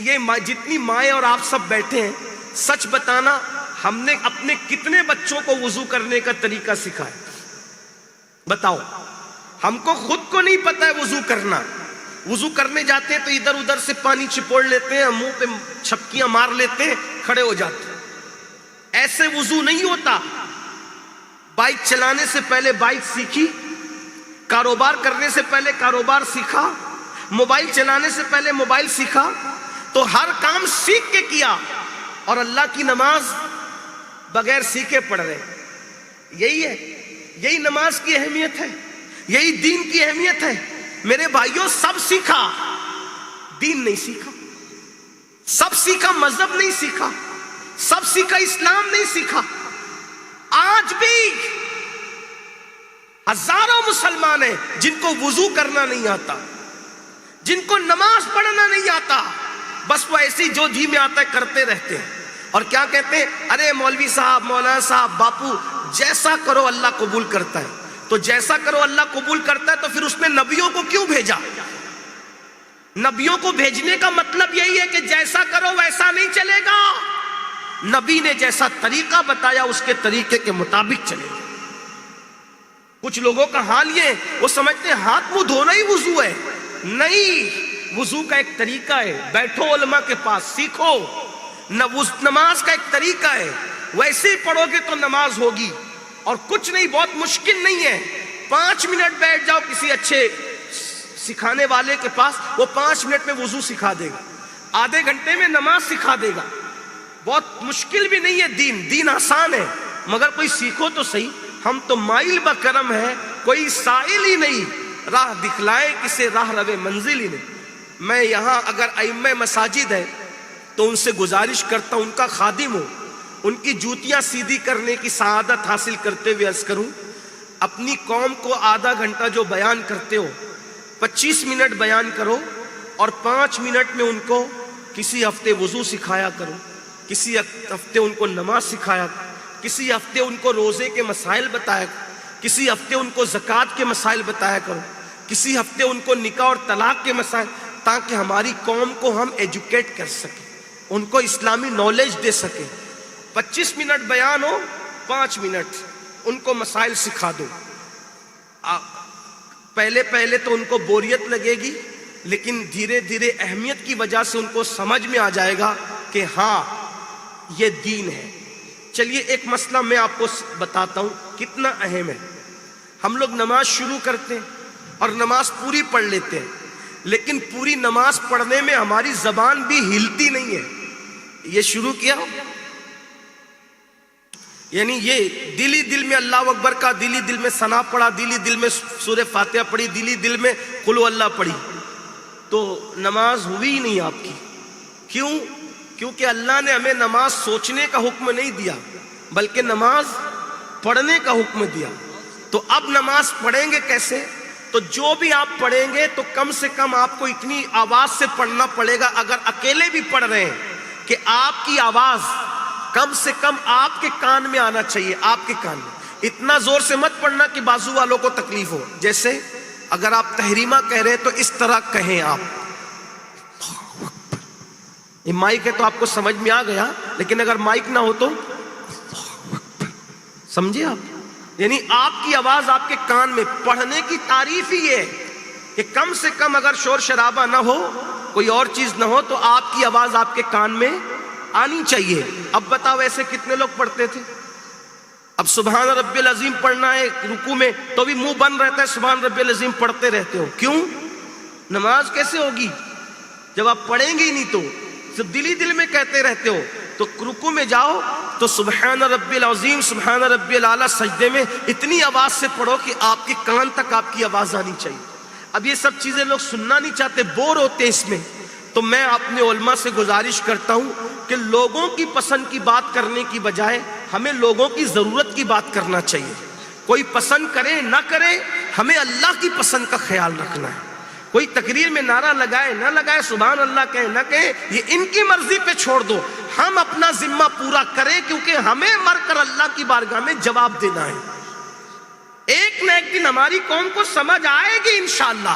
یہ جتنی مائیں اور آپ سب بیٹھے ہیں، سچ بتانا ہم نے اپنے کتنے بچوں کو وضو کرنے کا طریقہ سکھایا؟ بتاؤ، ہم کو خود کو نہیں پتا ہے وضو کرنا. وضو کرنے جاتے ہیں تو ادھر ادھر سے پانی چپوڑ لیتے ہیں، منہ پہ چھپکیاں مار لیتے ہیں، کھڑے ہو جاتے ہیں. ایسے وضو نہیں ہوتا. بائک چلانے سے پہلے بائک سیکھی، کاروبار کرنے سے پہلے کاروبار سیکھا، موبائل چلانے سے پہلے موبائل سیکھا. تو ہر کام سیکھ کے کیا، اور اللہ کی نماز بغیر سیکھے پڑھ رہے. یہی ہے، یہی نماز کی اہمیت ہے، یہی دین کی اہمیت ہے. میرے بھائیوں، سب سیکھا، دین نہیں سیکھا. سب سیکھا، مذہب نہیں سیکھا. سب سیکھا، اسلام نہیں سیکھا. آج بھی ہزاروں مسلمان ہیں جن کو وضو کرنا نہیں آتا، جن کو نماز پڑھنا نہیں آتا. بس وہ ایسی جو جی میں آتا ہے کرتے رہتے ہیں. اور کیا کہتے ہیں؟ ارے مولوی صاحب، مولانا صاحب، باپو، جیسا کرو اللہ قبول کرتا ہے. تو جیسا کرو اللہ قبول کرتا ہے تو پھر اس نے نبیوں کو کیوں بھیجا؟ نبیوں کو بھیجنے کا مطلب یہی ہے کہ جیسا کرو ویسا نہیں چلے گا. نبی نے جیسا طریقہ بتایا اس کے طریقے کے مطابق چلے گا. کچھ لوگوں کا حال یہ ہے، وہ سمجھتے ہیں ہاتھ منہ دھونا ہی وضو ہے. نہیں، وضو کا ایک طریقہ ہے. بیٹھو علماء کے پاس، سیکھو. نماز کا ایک طریقہ ہے، ویسے ہی پڑھو گے تو نماز ہوگی. اور کچھ نہیں، بہت مشکل نہیں ہے. 5 منٹ بیٹھ جاؤ کسی اچھے سکھانے والے کے پاس، وہ 5 منٹ میں وضو سکھا دے گا، آدھے گھنٹے میں نماز سکھا دے گا. بہت مشکل بھی نہیں ہے. دین آسان ہے، مگر کوئی سیکھو تو صحیح. ہم تو مائل بکرم ہے، کوئی سائل ہی نہیں، راہ دکھلائے کسے راہ روے منزل ہی نہیں. میں یہاں اگر ائمہ مساجد ہے تو ان سے گزارش کرتا ہوں، ان کا خادم ہوں، ان کی جوتیاں سیدھی کرنے کی سعادت حاصل کرتے ہوئے عرض کروں، اپنی قوم کو آدھا گھنٹہ جو بیان کرتے ہو، 25 منٹ بیان کرو، اور 5 منٹ میں ان کو کسی ہفتے وضو سکھایا کرو، کسی ہفتے ان کو نماز سکھایا کرو، کسی ہفتے ان کو روزے کے مسائل بتایا کرو، کسی ہفتے ان کو زکوٰۃ کے مسائل بتایا کرو، کسی ہفتے ان کو نکاح اور طلاق کے مسائل، تاکہ ہماری قوم کو ہم ایجوکیٹ کر سکیں، ان کو اسلامی نالج دے سکیں. 25 منٹ بیان ہو، 5 منٹ ان کو مسائل سکھا دو. پہلے تو ان کو بوریت لگے گی، لیکن دھیرے دھیرے اہمیت کی وجہ سے ان کو سمجھ میں آ جائے گا کہ ہاں یہ دین ہے. چلیے ایک مسئلہ میں آپ کو بتاتا ہوں کتنا اہم ہے. ہم لوگ نماز شروع کرتے ہیں اور نماز پوری پڑھ لیتے ہیں، لیکن پوری نماز پڑھنے میں ہماری زبان بھی ہلتی نہیں ہے. یہ شروع کیا، یعنی یہ دلی دل میں اللہ اکبر کا، دلی دل میں ثنا پڑھا، دلی دل میں سورہ فاتحہ پڑھی، دلی دل میں قل ہو اللہ پڑھی، تو نماز ہوئی ہی نہیں آپ کی. کیوں؟ کیونکہ اللہ نے ہمیں نماز سوچنے کا حکم نہیں دیا، بلکہ نماز پڑھنے کا حکم دیا. تو اب نماز پڑھیں گے کیسے؟ تو جو بھی آپ پڑھیں گے تو کم سے کم آپ کو اتنی آواز سے پڑھنا پڑے گا، اگر اکیلے بھی پڑھ رہے ہیں، کہ آپ کی آواز کم سے کم آپ کے کان میں آنا چاہیے. آپ کے کان میں اتنا زور سے مت پڑھنا کہ بازو والوں کو تکلیف ہو. جیسے اگر آپ تحریمہ کہہ رہے تو اس طرح کہیں آپ. یہ مائک ہے تو آپ کو سمجھ میں آ گیا، لیکن اگر مائک نہ ہو تو سمجھے آپ، یعنی آپ کی آواز آپ کے کان میں. پڑھنے کی تعریف ہی یہ ہے کہ کم سے کم اگر شور شرابہ نہ ہو، کوئی اور چیز نہ ہو، تو آپ کی آواز آپ کے کان میں آنی چاہیے. اب بتاؤ ایسے کتنے لوگ پڑھتے تھے؟ اب سبحان ربی العظیم پڑھنا ہے رکوع میں تو بھی منہ بند رہتا ہے، سبحان ربی العظیم پڑھتے رہتے ہو. کیوں؟ نماز کیسے ہوگی جب آپ پڑھیں گے ہی نہیں؟ تو صرف دلی دل میں کہتے رہتے ہو. تو رکوع میں جاؤ تو سبحان ربی العظیم، سبحان ربی الاعلیٰ، سجدے میں اتنی آواز سے پڑھو کہ آپ کے کان تک آپ کی آواز آنی چاہیے. اب یہ سب چیزیں لوگ سننا نہیں چاہتے، بور ہوتے اس میں. تو میں اپنے علماء سے گزارش کرتا ہوں کہ لوگوں کی پسند کی بات کرنے کی بجائے ہمیں لوگوں کی ضرورت کی بات کرنا چاہیے. کوئی پسند کرے نہ کرے، ہمیں اللہ کی پسند کا خیال رکھنا ہے. کوئی تقریر میں نعرہ لگائے نہ لگائے، سبحان اللہ کہے نہ کہے، یہ ان کی مرضی پہ چھوڑ دو. ہم اپنا ذمہ پورا کریں، کیونکہ ہمیں مر کر اللہ کی بارگاہ میں جواب دینا ہے. ایک نہ ایک دن ہماری قوم کو سمجھ آئے گی انشاءاللہ.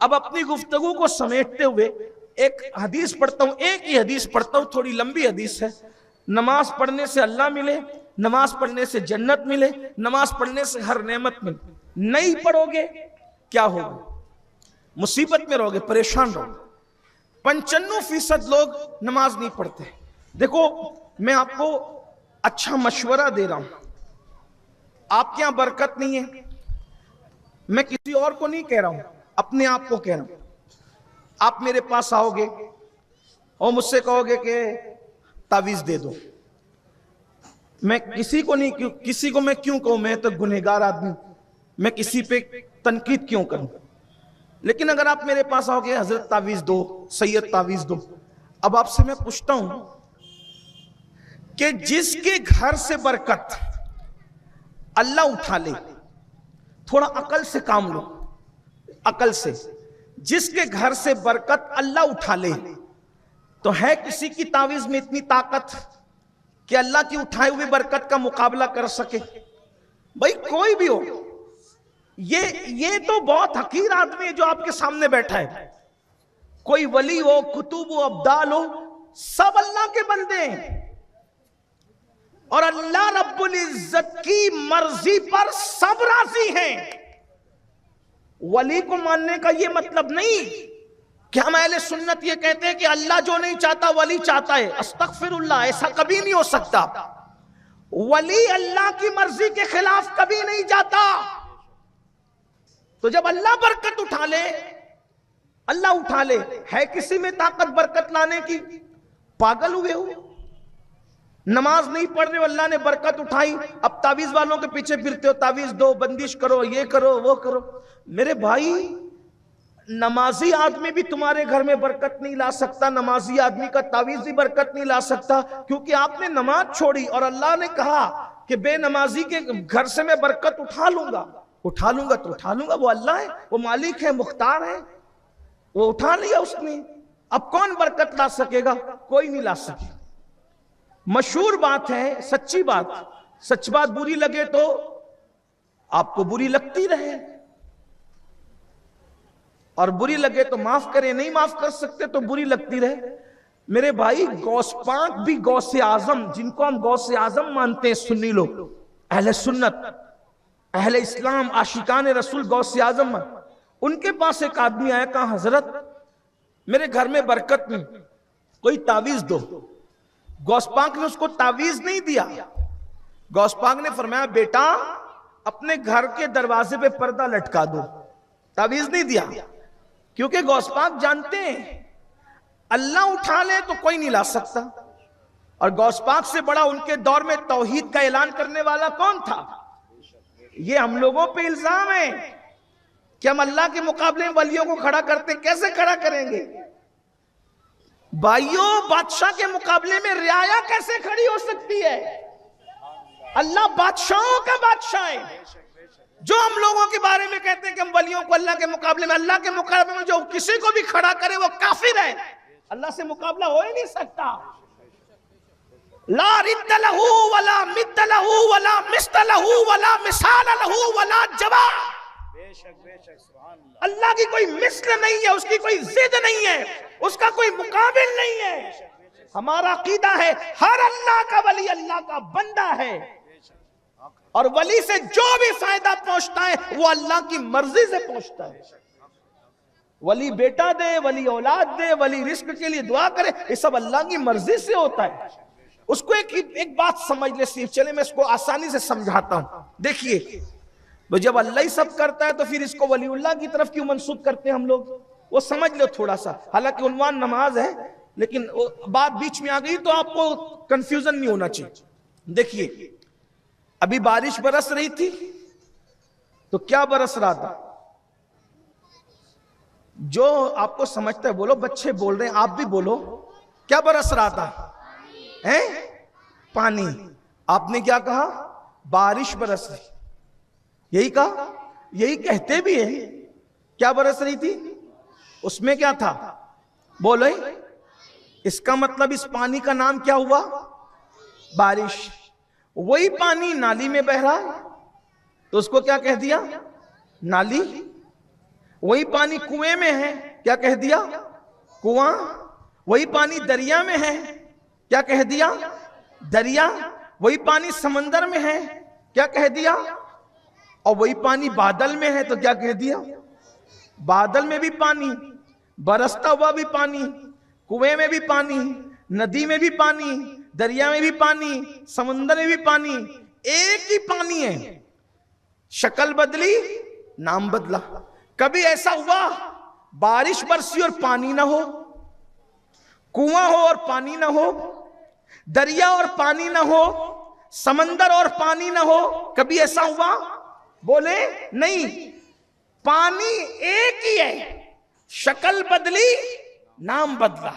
اب اپنی گفتگو کو سمیٹتے ہوئے ایک حدیث پڑھتا ہوں، ایک ہی حدیث پڑھتا ہوں، تھوڑی لمبی حدیث ہے. نماز پڑھنے سے اللہ ملے، نماز پڑھنے سے جنت ملے، نماز پڑھنے سے ہر نعمت ملے. نہیں پڑھو گے کیا ہوگا؟ مصیبت میں رہو گے، پریشان رہو گے. 95% لوگ نماز نہیں پڑھتے. دیکھو میں آپ کو اچھا مشورہ دے رہا ہوں، آپ کے یہاں برکت نہیں ہے، میں کسی اور کو نہیں کہہ رہا ہوں، اپنے آپ کو کہہ رہا ہوں. آپ میرے پاس آؤ گے اور مجھ سے کہو گے کہ تعویذ دے دو. میں کسی کو نہیں، کسی کو میں کیوں کہوں، میں تو گنہگار آدمی، میں کسی پہ تنقید کیوں کروں. لیکن اگر آپ میرے پاس آؤ گے حضرت تعویذ دو، سید تعویذ دو، اب آپ سے میں پوچھتا ہوں کہ جس کے گھر سے برکت اللہ اٹھا لے، تھوڑا عقل سے کام لو، عقل سے، جس کے گھر سے برکت اللہ اٹھا لے، تو ہے کسی کی تعویذ میں اتنی طاقت کہ اللہ کی اٹھائے ہوئے برکت کا مقابلہ کر سکے؟ بھائی کوئی بھی ہو، یہ تو بہت حقیر آدمی ہے جو آپ کے سامنے بیٹھا ہے. کوئی ولی ہو، کتب ہو، ابدال ہو، سب اللہ کے بندے ہیں، اور اللہ رب العزت کی مرضی پر سب راضی ہیں. ولی کو ماننے کا یہ مطلب نہیں کہ ہم اہل سنت یہ کہتے ہیں کہ اللہ جو نہیں چاہتا ولی چاہتا ہے. استغفر اللہ، ایسا کبھی نہیں ہو سکتا. ولی اللہ کی مرضی کے خلاف کبھی نہیں جاتا. تو جب اللہ برکت اٹھا لے، اللہ اٹھا لے، ہے کسی میں طاقت برکت لانے کی؟ پاگل ہوئے ہو؟ نماز نہیں پڑھ رہے ہو، اللہ نے برکت اٹھائی، اب تعویذ والوں کے پیچھے پھرتے ہو، تعویذ دو، بندش کرو، یہ کرو، وہ کرو. میرے بھائی نمازی آدمی بھی تمہارے گھر میں برکت نہیں لا سکتا، نمازی آدمی کا تعویذ بھی برکت نہیں لا سکتا، کیونکہ آپ نے نماز چھوڑی اور اللہ نے کہا کہ بے نمازی کے گھر سے میں برکت اٹھا لوں گا. اٹھا لوں گا تو اٹھا لوں گا، وہ اللہ ہے، وہ مالک ہے، مختار ہے، وہ اٹھا لیا اس نے. اب کون برکت لا سکے گا؟ کوئی نہیں لا سکے. مشہور بات ہے، سچی بات، سچ بات بری لگے تو آپ کو بری لگتی رہے، اور بری لگے تو معاف کریں، نہیں معاف کر سکتے تو بری لگتی رہے. میرے بھائی غوث پاک بھی غوث اعظم، جن کو ہم غوث اعظم مانتے ہیں سنی لوگ، اہل سنت، اہل اسلام، عاشقان رسول غوث اعظم، ان کے پاس ایک آدمی آیا، کہا حضرت میرے گھر میں برکت نہیں، کوئی تعویذ دو. غوث پاک نے اس کو تعویذ نہیں دیا. غوث پاک نے فرمایا بیٹا اپنے گھر کے دروازے پہ پردہ لٹکا دو. تعویذ نہیں دیا، کیونکہ غوث پاک جانتے ہیں اللہ اٹھا لے تو کوئی نہیں لا سکتا. اور غوث پاک سے بڑا ان کے دور میں توحید کا اعلان کرنے والا کون تھا؟ یہ ہم لوگوں پہ الزام ہے کہ ہم اللہ کے مقابلے میں ولیوں کو کھڑا کرتے. کیسے کھڑا کریں گے بھائیوں؟ بادشاہ کے مقابلے میں رعایا کیسے کھڑی ہو سکتی ہے؟ اللہ بادشاہوں کا بادشاہ ہے. جو ہم لوگوں کے بارے میں کہتے ہیں کہ ہم ولیوں کو اللہ کے مقابلے میں، اللہ کے مقابلے میں جو کسی کو بھی کھڑا کرے وہ کافر ہے. اللہ سے مقابلہ ہو ہی نہیں سکتا. لا رد لہ ولا مد لہ ولا مثل لہ ولا مثال لہ ولا جواب. اللہ کی کوئی مثل نہیں ہے، اس کی کوئی ضد نہیں ہے، اس کا کوئی مقابل نہیں ہے. ہمارا عقیدہ ہے ہر اللہ کا ولی اللہ کا بندہ ہے، اور ولی سے جو بھی فائدہ پہنچتا ہے وہ اللہ کی مرضی سے پہنچتا ہے. ولی بیٹا دے، ولی اولاد دے، ولی رزق کے لیے دعا کرے، یہ سب اللہ کی مرضی سے ہوتا ہے. اس کو ایک بات سمجھ لے صرف، چلے میں اس کو آسانی سے سمجھاتا ہوں. دیکھیے جب اللہ ہی سب کرتا ہے تو پھر اس کو ولی اللہ کی طرف کیوں منسوب کرتے ہیں ہم لوگ؟ وہ سمجھ لو تھوڑا سا. حالانکہ عنوان نماز ہے لیکن بات بیچ میں آ گئی تو آپ کو کنفیوژن نہیں ہونا چاہیے. دیکھیے ابھی بارش برس رہی تھی تو کیا برس رہا تھا؟ جو آپ کو سمجھتا ہے بولو، بچے بول رہے ہیں آپ بھی بولو. کیا برس رہا تھا؟ پانی. آپ نے کیا کہا؟ بارش برس رہی. یہی کہا، یہی کہتے بھی ہیں. کیا برس رہی تھی؟ اس میں کیا تھا؟ بولو. اس کا مطلب اس پانی کا نام کیا ہوا؟ بارش. وہی پانی نالی میں بہ رہا ہے تو اس کو کیا کہہ دیا؟ نالی. وہی پانی کنویں میں ہے، کیا کہہ دیا؟ کنواں. وہی پانی دریا میں ہے، کیا کہہ دیا؟ دریا. وہی پانی سمندر میں ہے، کیا کہہ دیا؟ اور وہی پانی بادل میں ہے تو کیا کہہ دیا؟ بادل میں بھی پانی، برستا ہوا بھی پانی، کنویں میں بھی پانی، ندی میں بھی پانی، دریا میں بھی پانی، سمندر میں بھی پانی، ایک ہی پانی ہے. شکل بدلی، نام بدلا. کبھی ایسا ہوا بارش برسی اور پانی نہ ہو، کنواں ہو اور پانی نہ ہو، دریا اور پانی نہ ہو، سمندر اور پانی نہ ہو؟ کبھی ایسا ہوا؟ بولے نہیں. پانی ایک ہی ہے، شکل بدلی، نام بدلا.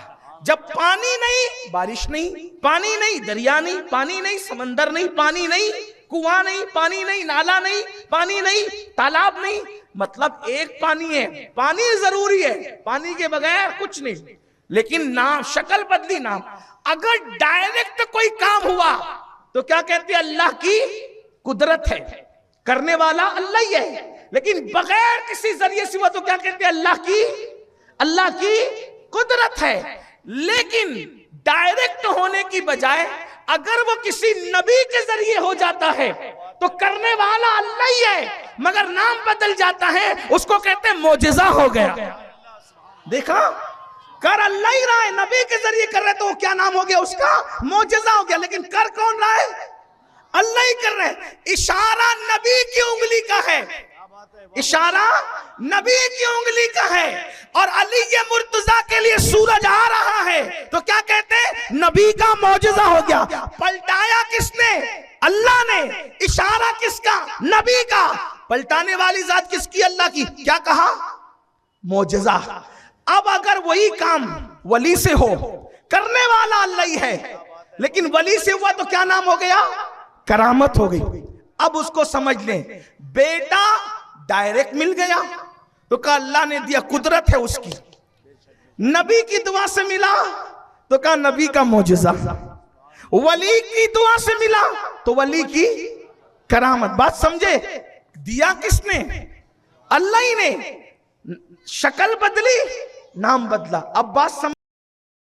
جب پانی نہیں، بارش نہیں، پانی نہیں، دریا نہیں، پانی نہیں، سمندر نہیں، پانی نہیں، کنواں نہیں، پانی نہیں، نالا نہیں، پانی نہیں، تالاب نہیں. مطلب ایک پانی ہے. پانی ضروری ہے، پانی کے بغیر کچھ نہیں. لیکن نام، شکل بدلی، نام. اگر ڈائریکٹ کوئی کام ہوا تو کیا کہتے ہیں؟ اللہ کی قدرت ہے، کرنے والا اللہ ہی ہے. لیکن بغیر کسی ذریعے سے ہوا تو کیا کہتے ہیں؟ اللہ کی قدرت ہے. لیکن ڈائریکٹ ہونے کی بجائے اگر وہ کسی نبی کے ذریعے ہو جاتا ہے تو کرنے والا اللہ ہی ہے، مگر نام بدل جاتا ہے، اس کو کہتے ہیں معجزہ ہو گیا. دیکھا، کر اللہ ہی رہا ہے، نبی کے ذریعے کر رہے تو وہ کیا نام ہو گیا اس کا؟ معجزہ ہو گیا. لیکن کر کون رہا ہے؟ اللہ ہی کر رہے ہیں. اشارہ نبی کی انگلی کا ہے، اشارہ نبی کی انگلی کا ہے. اور علی مرتضیٰ کے لیے سورج آ رہا ہے تو کیا کہتے ہیں؟ نبی کا معجزہ ہو گیا. پلٹایا کس نے؟ اللہ نے. اشارہ کس کا؟ نبی کا. پلٹانے والی ذات کس کی؟ اللہ کی. کیا کہا؟ معجزہ. اب اگر وہی کام ولی سے ہو، کرنے والا اللہ ہی ہے، لیکن ولی سے ہوا تو کیا نام ہو گیا؟ کرامت ہو گئی. اب اس کو سمجھ لیں. بیٹا ڈائریکٹ مل گیا تو کہا اللہ نے دیا، قدرت ہے اس کی. نبی کی دعا سے ملا تو کہا نبی کا معجزہ. ولی کی دعا سے ملا تو ولی کی کرامت. بات سمجھے؟ دیا کس نے؟ اللہ ہی نے. شکل بدلی، نام بدلا. اب بات سمجھ